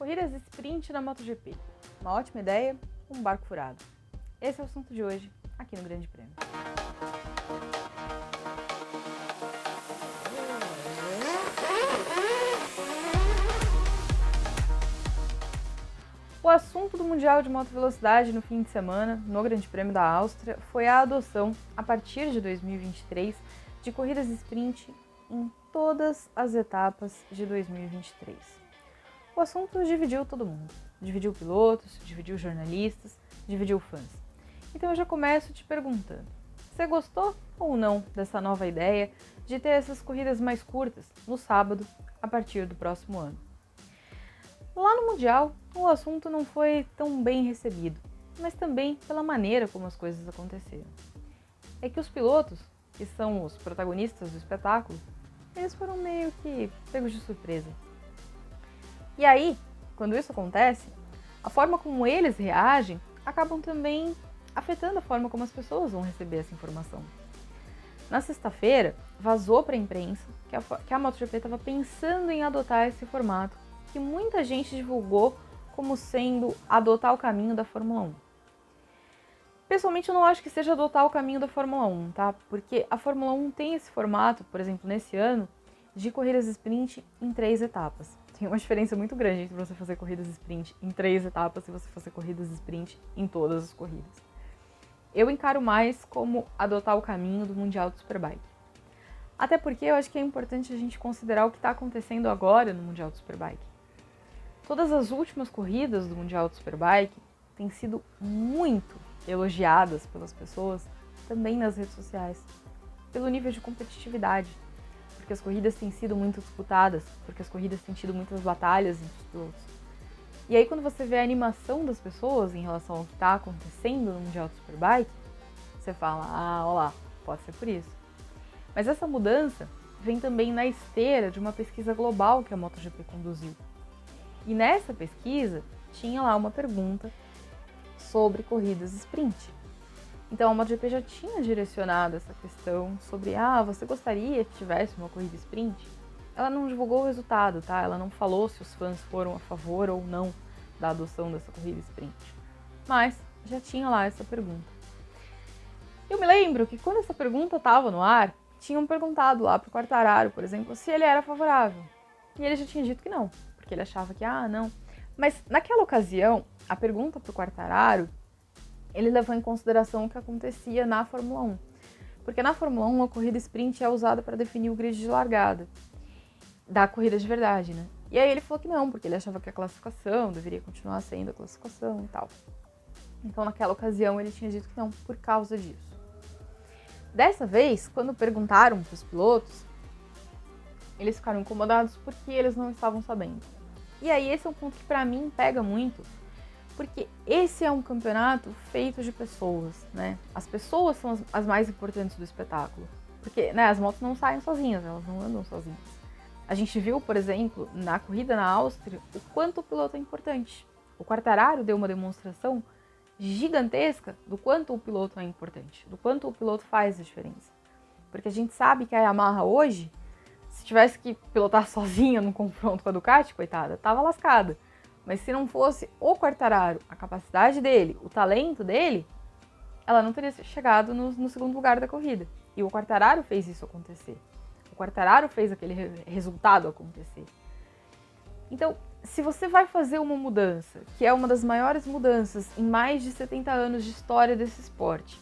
Corridas sprint na MotoGP. Uma ótima ideia, um barco furado. Esse é o assunto de hoje, aqui no Grande Prêmio. O assunto do Mundial de Moto Velocidade no fim de semana, no Grande Prêmio da Áustria, foi a adoção, a partir de 2023, de corridas sprint em todas as etapas de 2023. O assunto dividiu todo mundo. Dividiu pilotos, dividiu jornalistas, dividiu fãs. Então eu já começo te perguntando, você gostou ou não dessa nova ideia de ter essas corridas mais curtas, no sábado, a partir do próximo ano? Lá no Mundial, o assunto não foi tão bem recebido, mas também pela maneira como as coisas aconteceram. É que os pilotos, que são os protagonistas do espetáculo, eles foram meio que pegos de surpresa. E aí, quando isso acontece, a forma como eles reagem acabam também afetando a forma como as pessoas vão receber essa informação. Na sexta-feira, vazou para a imprensa que a MotoGP estava pensando em adotar esse formato, que muita gente divulgou como sendo adotar o caminho da Fórmula 1. Pessoalmente, eu não acho que seja adotar o caminho da Fórmula 1, tá? Porque a Fórmula 1 tem esse formato, por exemplo, nesse ano, de corridas sprint em 3 etapas. Tem uma diferença muito grande entre você fazer corridas sprint em 3 etapas e você fazer corridas sprint em todas as corridas. Eu encaro mais como adotar o caminho do Mundial do Superbike. Até porque eu acho que é importante a gente considerar o que está acontecendo agora no Mundial do Superbike. Todas as últimas corridas do Mundial do Superbike têm sido muito elogiadas pelas pessoas, também nas redes sociais, pelo nível de competitividade, porque as corridas têm sido muito disputadas, porque as corridas têm tido muitas batalhas entre os pilotos. E aí quando você vê a animação das pessoas em relação ao que está acontecendo no Mundial do Superbike, você fala, olha lá, pode ser por isso. Mas essa mudança vem também na esteira de uma pesquisa global que a MotoGP conduziu. E nessa pesquisa tinha lá uma pergunta sobre corridas sprint. Então a MotoGP já tinha direcionado essa questão sobre, você gostaria que tivesse uma corrida sprint? Ela não divulgou o resultado, tá? Ela não falou se os fãs foram a favor ou não da adoção dessa corrida sprint. Mas já tinha lá essa pergunta. Eu me lembro que quando essa pergunta estava no ar, tinham perguntado lá para o Quartararo, por exemplo, se ele era favorável. E ele já tinha dito que não, porque ele achava que, não. Mas naquela ocasião, a pergunta para o Quartararo, ele levou em consideração o que acontecia na Fórmula 1. Porque na Fórmula 1, a corrida sprint é usada para definir o grid de largada da corrida de verdade, né? E aí ele falou que não, porque ele achava que a classificação deveria continuar sendo a classificação e tal. Então naquela ocasião ele tinha dito que não, por causa disso. Dessa vez, quando perguntaram para os pilotos, eles ficaram incomodados porque eles não estavam sabendo. E aí esse é um ponto que para mim pega muito, porque esse é um campeonato feito de pessoas, né? As pessoas são as mais importantes do espetáculo, porque as motos não saem sozinhas, elas não andam sozinhas. A gente viu, por exemplo, na corrida na Áustria, o quanto o piloto é importante. O Quartararo deu uma demonstração gigantesca do quanto o piloto é importante, do quanto o piloto faz a diferença. Porque a gente sabe que a Yamaha hoje, se tivesse que pilotar sozinha no confronto com a Ducati, coitada, tava lascada. Mas se não fosse o Quartararo, a capacidade dele, o talento dele, ela não teria chegado no segundo lugar da corrida. E o Quartararo fez isso acontecer. O Quartararo fez aquele resultado acontecer. Então, se você vai fazer uma mudança, que é uma das maiores mudanças em mais de 70 anos de história desse esporte,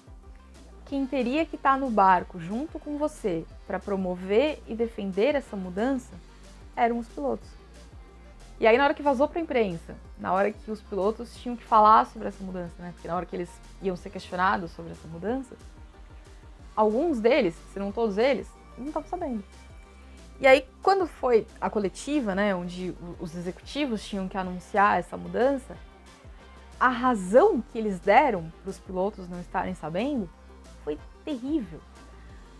quem teria que estar no barco junto com você para promover e defender essa mudança eram os pilotos. E aí na hora que vazou para a imprensa, na hora que os pilotos tinham que falar sobre essa mudança, né? Porque na hora que eles iam ser questionados sobre essa mudança, alguns deles, se não todos eles, não estavam sabendo. E aí quando foi a coletiva, né, onde os executivos tinham que anunciar essa mudança, a razão que eles deram para os pilotos não estarem sabendo foi terrível.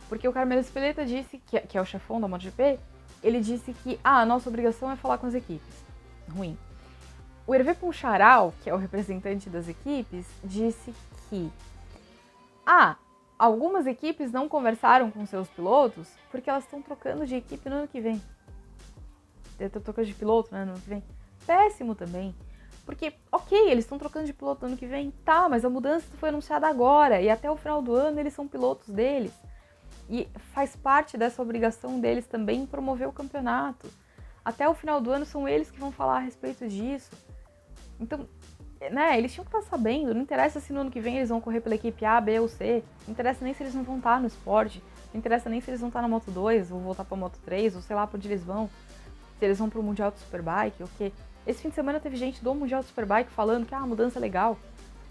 Porque o Carmelo Espeleta disse, que é o chefão da MotoGP, ele disse que a nossa obrigação é falar com as equipes. Ruim. O Hervé Poncharal, que é o representante das equipes, disse que algumas equipes não conversaram com seus pilotos porque elas estão trocando de equipe no ano que vem. Trocando de piloto, né, no ano que vem. péssimo também. Porque, ok, eles estão trocando de piloto no ano que vem, tá, mas a mudança foi anunciada agora, e até o final do ano eles são pilotos deles. E faz parte dessa obrigação deles também promover o campeonato. Até o final do ano são eles que vão falar a respeito disso. Então, né, eles tinham que estar sabendo, não interessa se no ano que vem eles vão correr pela equipe A, B ou C, não interessa nem se eles não vão estar no esporte, não interessa nem se eles vão estar na Moto 2, ou voltar pra Moto 3, ou sei lá pra onde eles vão, se eles vão pro Mundial de Superbike, ou o quê. Esse fim de semana teve gente do Mundial de Superbike falando que a mudança é legal.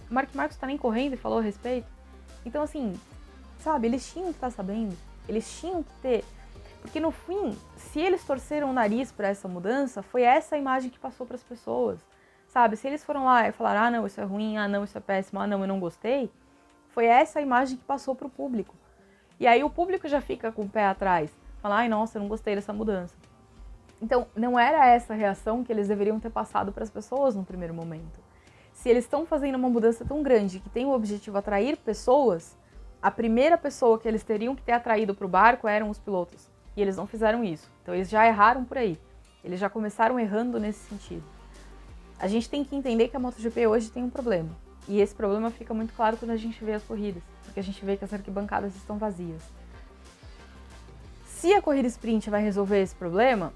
O Mark Marques tá nem correndo e falou a respeito. Então, assim, sabe, eles tinham que estar sabendo, eles tinham que ter... Porque no fim, se eles torceram o nariz pra essa mudança, foi essa a imagem que passou pras pessoas. Sabe, se eles foram lá e falaram, ah não, isso é ruim, ah não, isso é péssimo, ah não, eu não gostei, foi essa a imagem que passou pro público. E aí o público já fica com o pé atrás, fala, ai nossa, eu não gostei dessa mudança. Então, não era essa a reação que eles deveriam ter passado para as pessoas no primeiro momento. Se eles estão fazendo uma mudança tão grande que tem o objetivo de atrair pessoas, a primeira pessoa que eles teriam que ter atraído para o barco eram os pilotos. E eles não fizeram isso. Então, eles já erraram por aí. Eles já começaram errando nesse sentido. A gente tem que entender que a MotoGP hoje tem um problema. E esse problema fica muito claro quando a gente vê as corridas, porque a gente vê que as arquibancadas estão vazias. Se a corrida sprint vai resolver esse problema,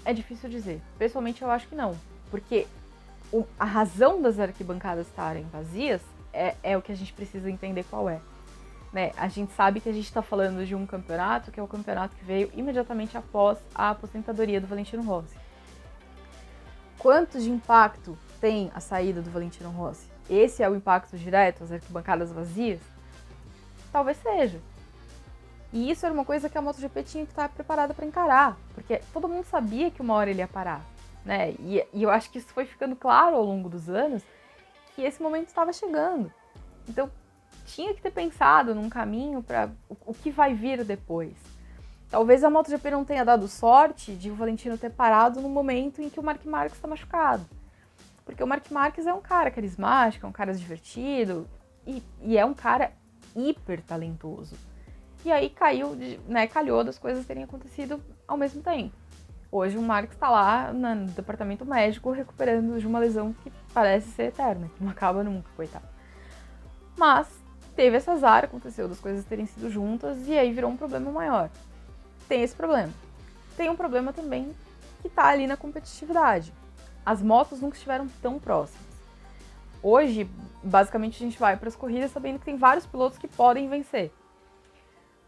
é difícil dizer. Pessoalmente, eu acho que não. Porque a razão das arquibancadas estarem vazias é o que a gente precisa entender qual é. Né? A gente sabe que a gente está falando de um campeonato, que é o campeonato que veio imediatamente após a aposentadoria do Valentino Rossi. Quanto de impacto tem a saída do Valentino Rossi? Esse é o impacto direto, as arquibancadas vazias? Talvez seja. E isso era uma coisa que a MotoGP tinha que estar preparada para encarar, porque todo mundo sabia que uma hora ele ia parar, né? E eu acho que isso foi ficando claro ao longo dos anos, que esse momento estava chegando. Então, tinha que ter pensado num caminho para o que vai vir depois. Talvez a MotoGP não tenha dado sorte de o Valentino ter parado no momento em que o Marc Marques está machucado. Porque o Marc Marques é um cara carismático, é um cara divertido e é um cara hiper talentoso. E aí calhou das coisas terem acontecido ao mesmo tempo. Hoje o Marques está lá no departamento médico recuperando de uma lesão que parece ser eterna, que não acaba nunca, coitado. Mas teve esse azar, aconteceu das coisas terem sido juntas e aí virou um problema maior. Tem esse problema. Tem um problema também que está ali na competitividade. As motos nunca estiveram tão próximas. Hoje, basicamente, a gente vai para as corridas sabendo que tem vários pilotos que podem vencer.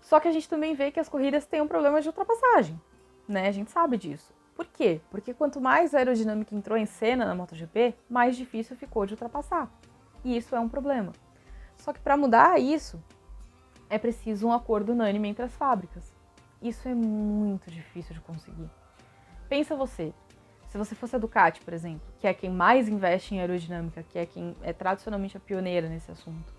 Só que a gente também vê que as corridas têm um problema de ultrapassagem, né? A gente sabe disso. Por quê? Porque quanto mais a aerodinâmica entrou em cena na MotoGP, mais difícil ficou de ultrapassar. E isso é um problema. Só que para mudar isso, é preciso um acordo unânime entre as fábricas. Isso é muito difícil de conseguir. Pensa você, se você fosse a Ducati, por exemplo, que é quem mais investe em aerodinâmica, que é quem é tradicionalmente a pioneira nesse assunto.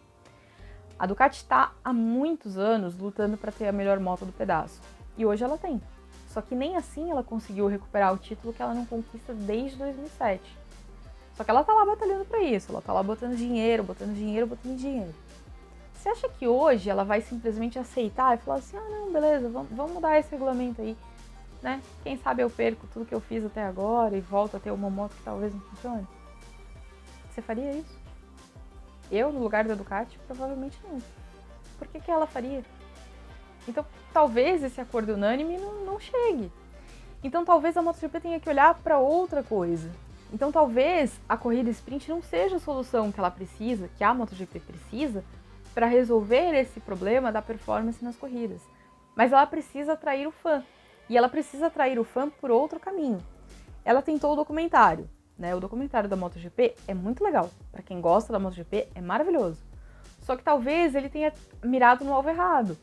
A Ducati está há muitos anos lutando para ter a melhor moto do pedaço. E hoje ela tem. Só que nem assim ela conseguiu recuperar o título que ela não conquista desde 2007. Só que ela tá lá batalhando para isso, ela tá lá botando dinheiro, botando dinheiro, botando dinheiro. Você acha que hoje ela vai simplesmente aceitar e falar assim, ah não, beleza, vamos mudar esse regulamento aí, né? Quem sabe eu perco tudo que eu fiz até agora e volto a ter uma moto que talvez não funcione? Você faria isso? Eu, no lugar da Ducati, provavelmente não. Por que ela faria? Então, talvez esse acordo unânime não chegue. Então, talvez a MotoGP tenha que olhar para outra coisa. Então, talvez a corrida sprint não seja a solução que ela precisa, que a MotoGP precisa, para resolver esse problema da performance nas corridas. Mas ela precisa atrair o fã. E ela precisa atrair o fã por outro caminho. Ela tentou o documentário, né? O documentário da MotoGP é muito legal. Para quem gosta da MotoGP, é maravilhoso. Só que talvez ele tenha mirado no alvo errado.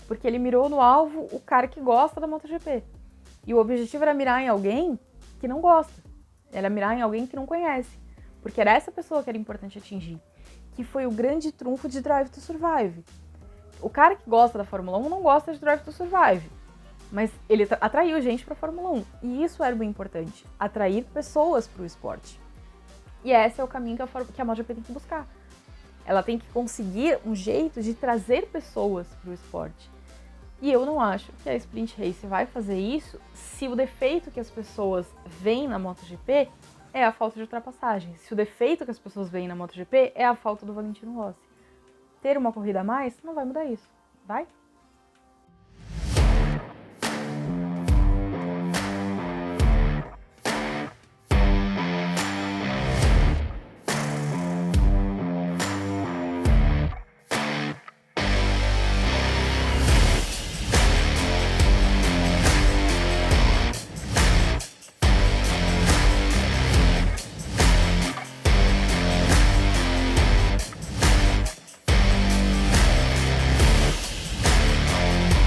Porque ele mirou no alvo o cara que gosta da MotoGP. E o objetivo era mirar em alguém que não gosta. Era mirar em alguém que não conhece. Porque era essa pessoa que era importante atingir. Que foi o grande trunfo de Drive to Survive. O cara que gosta da Fórmula 1 não gosta de Drive to Survive. Mas ele atraiu gente para a Fórmula 1. E isso era bem importante. Atrair pessoas para o esporte. E esse é o caminho que a MotoGP tem que buscar. Ela tem que conseguir um jeito de trazer pessoas para o esporte. E eu não acho que a Sprint Race vai fazer isso se o defeito que as pessoas veem na MotoGP é a falta de ultrapassagem. Se o defeito que as pessoas veem na MotoGP é a falta do Valentino Rossi. Ter uma corrida a mais não vai mudar isso, vai?